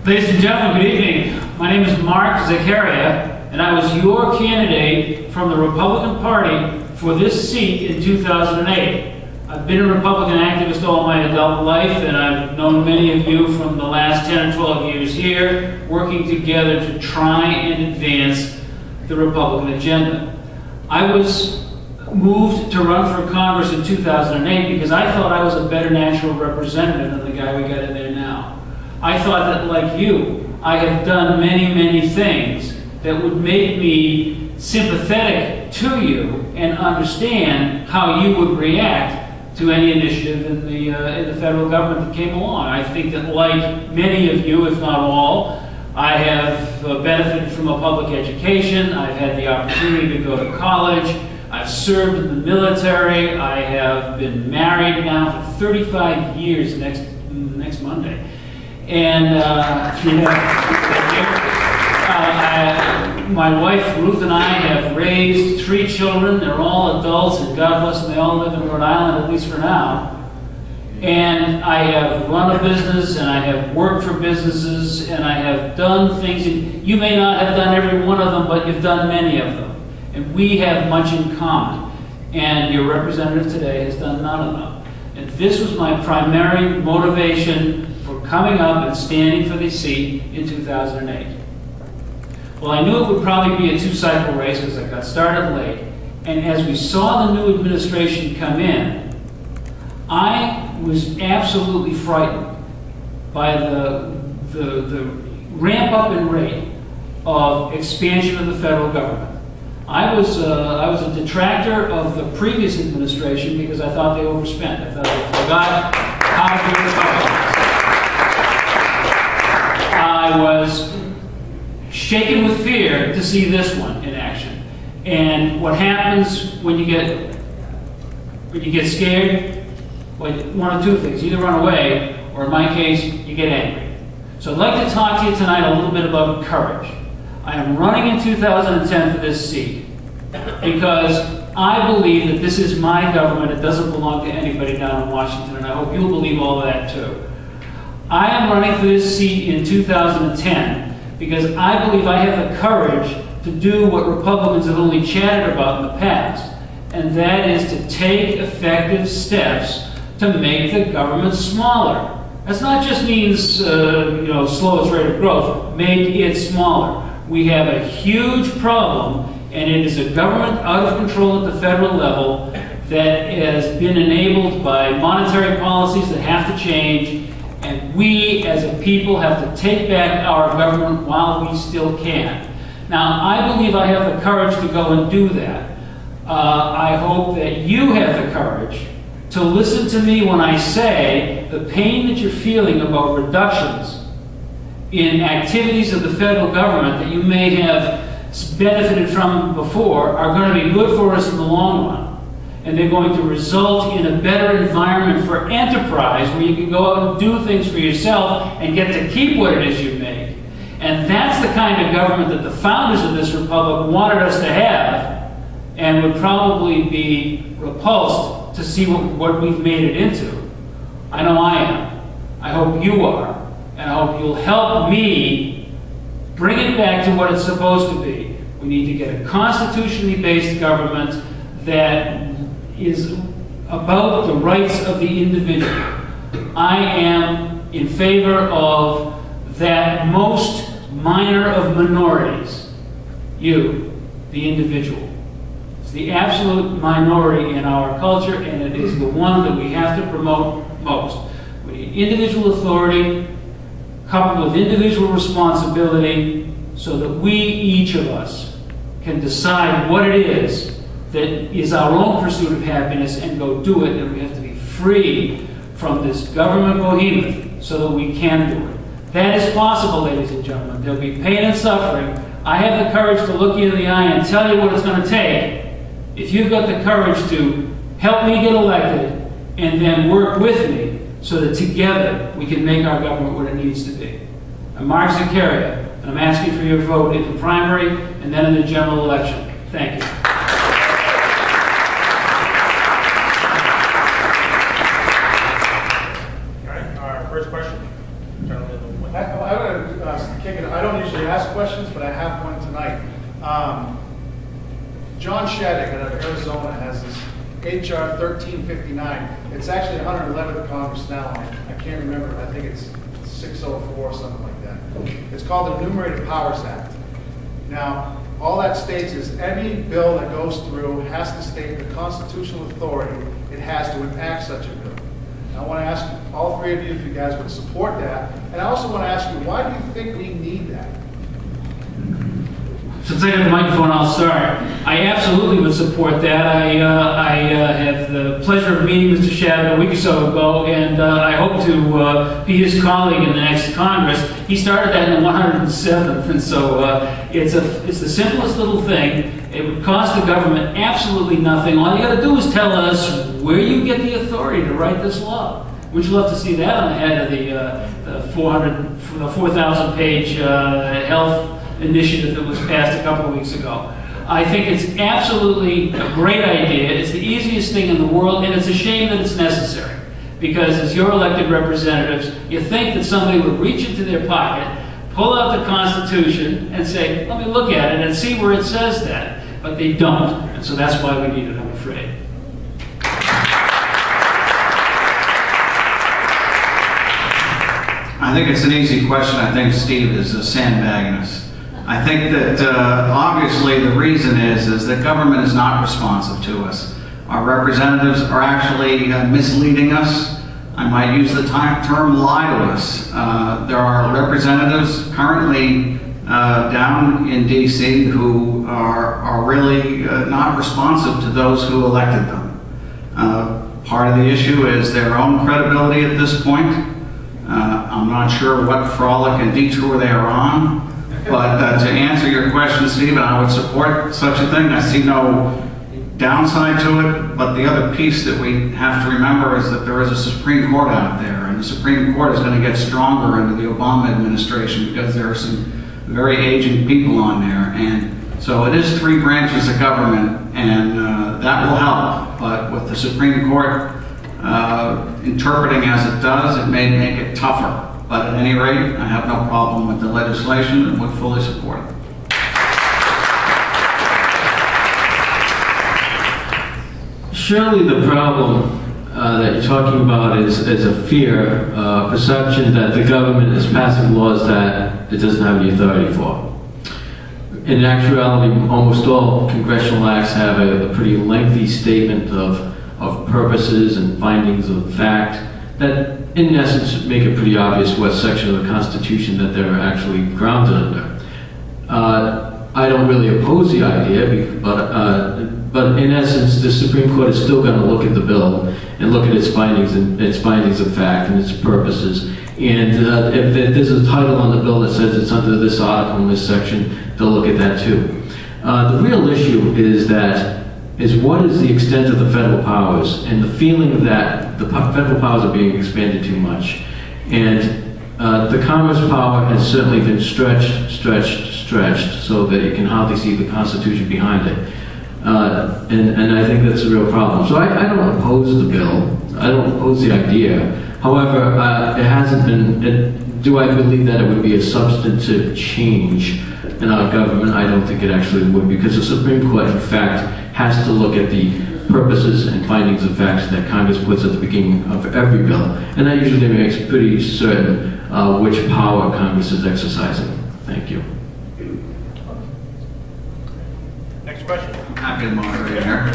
Ladies and gentlemen, good evening. My name is Mark Zaccaria, and I was your candidate from the Republican Party for this seat in 2008. I've been a Republican activist all my adult life, and I've known many of you from the last 10 or 12 years here, working together to try and advance the Republican agenda. I was moved to run for Congress in 2008 because I thought I was a better natural representative than the guy we got in there now. I thought that, like you, I have done many, many things that would make me sympathetic to you and understand how you would react to any initiative in the federal government that came along. I think that, like many of you, if not all, I have benefited from a public education. I've had the opportunity to go to college. I've served in the military. I have been married now for 35 years next Monday. And my wife Ruth and I have raised 3 children. They're all adults, and God bless them, they all live in Rhode Island, at least for now. And I have run a business, and I have worked for businesses, and I have done things. You may not have done every one of them, but you've done many of them. And we have much in common. And your representative today has done none of them. And this was my primary motivation for coming up and standing for the seat in 2008. Well, I knew it would probably be a 2-cycle race because I got started late. And as we saw the new administration come in, I was absolutely frightened by the ramp up in rate of expansion of the federal government. I was a detractor of the previous administration because I thought they overspent. I thought they forgot how to do the government. I was shaken with fear to see this one in action. And what happens when you get scared? Well, one of 2 things: either run away, or in my case, you get angry. So I'd like to talk to you tonight a little bit about courage. I am running in 2010 for this seat because I believe that this is my government. It doesn't belong to anybody down in Washington, and I hope you'll believe all of that too. I am running for this seat in 2010 because I believe I have the courage to do what Republicans have only chatted about in the past, and that is to take effective steps to make the government smaller. That's not just means slow its rate of growth. Make it smaller. We have a huge problem, and it is a government out of control at the federal level that has been enabled by monetary policies that have to change. And we, as a people, have to take back our government while we still can. Now, I believe I have the courage to go and do that. I hope that you have the courage to listen to me when I say the pain that you're feeling about reductions in activities of the federal government that you may have benefited from before are going to be good for us in the long run. And they're going to result in a better environment for enterprise where you can go out and do things for yourself and get to keep what it is you make. And that's the kind of government that the founders of this republic wanted us to have, and would probably be repulsed to see what we've made it into. I know I am. I hope you are. And I hope you'll help me bring it back to what it's supposed to be. We need to get a constitutionally based government that is about the rights of the individual. I am in favor of that most minor of minorities, you, the individual. It's the absolute minority in our culture, and it is the one that we have to promote most. We need individual authority coupled with individual responsibility so that we, each of us, can decide what it is that is our own pursuit of happiness and go do it, and we have to be free from this government behemoth so that we can do it. That is possible, ladies and gentlemen. There'll be pain and suffering. I have the courage to look you in the eye and tell you what it's going to take. If you've got the courage to help me get elected and then work with me so that together we can make our government what it needs to be. I'm Mark Zaccaria, and I'm asking for your vote in the primary and then in the general election. Thank you. All right, our first question. I want to is H.R. 1359. It's actually 111th Congress now. I can't remember. I think it's 604 or something like that. It's called the Enumerated Powers Act. Now, all that states is any bill that goes through has to state the constitutional authority it has to enact such a bill. I want to ask all three of you if you guys would support that. And I also want to ask you, why do you think we need that? Since I have the microphone, I'll start. I absolutely would support that. I have the pleasure of meeting Mr. Shabbat a week or so ago, and I hope to be his colleague in the next Congress. He started that in the 107th, and so it's the simplest little thing. It would cost the government absolutely nothing. All you got to do is tell us where you get the authority to write this law. Would you love to see that on the head of the 4,000-page health initiative that was passed a couple of weeks ago? I think it's absolutely a great idea. It's the easiest thing in the world, and it's a shame that it's necessary. Because as your elected representatives, you think that somebody would reach into their pocket, pull out the Constitution, and say, let me look at it and see where it says that. But they don't, and so that's why we need it, I'm afraid. I think it's an easy question. I think Steve is sandbagging us. I think that obviously the reason is that government is not responsive to us. Our representatives are actually misleading us. I might use the term lie to us. There are representatives currently down in D.C. who are really not responsive to those who elected them. Part of the issue is their own credibility at this point. I'm not sure what frolic and detour they are on, but to answer your question, Stephen, I would support such a thing. I see no downside to it, but the other piece that we have to remember is that there is a Supreme Court out there, and the Supreme Court is going to get stronger under the Obama administration because there are some very aging people on there, and so it is three branches of government, and that will help, but with the Supreme Court interpreting as it does, it may make it tougher. But at any rate, I have no problem with the legislation and would fully support it. Surely the problem that you're talking about is a fear, perception that the government is passing laws that it doesn't have any authority for. In actuality, almost all congressional acts have a pretty lengthy statement of purposes and findings of fact that, in essence, make it pretty obvious what section of the Constitution that they're actually grounded under. I don't really oppose the idea, but in essence, the Supreme Court is still going to look at the bill and look at its findings of fact and its purposes. And if there's a title on the bill that says it's under this article in this section, they'll look at that too. The real issue is what is the extent of the federal powers, and the feeling that the federal powers are being expanded too much. And the Congress power has certainly been stretched so that you can hardly see the Constitution behind it. And I think that's a real problem. So I don't oppose the bill. I don't oppose the idea. However, it hasn't been, do I believe that it would be a substantive change in our government? I don't think it actually would, because the Supreme Court, in fact, has to look at the purposes and findings of facts that Congress puts at the beginning of every bill. And that usually makes pretty certain which power Congress is exercising. Thank you. Next question. Happy to moderate here.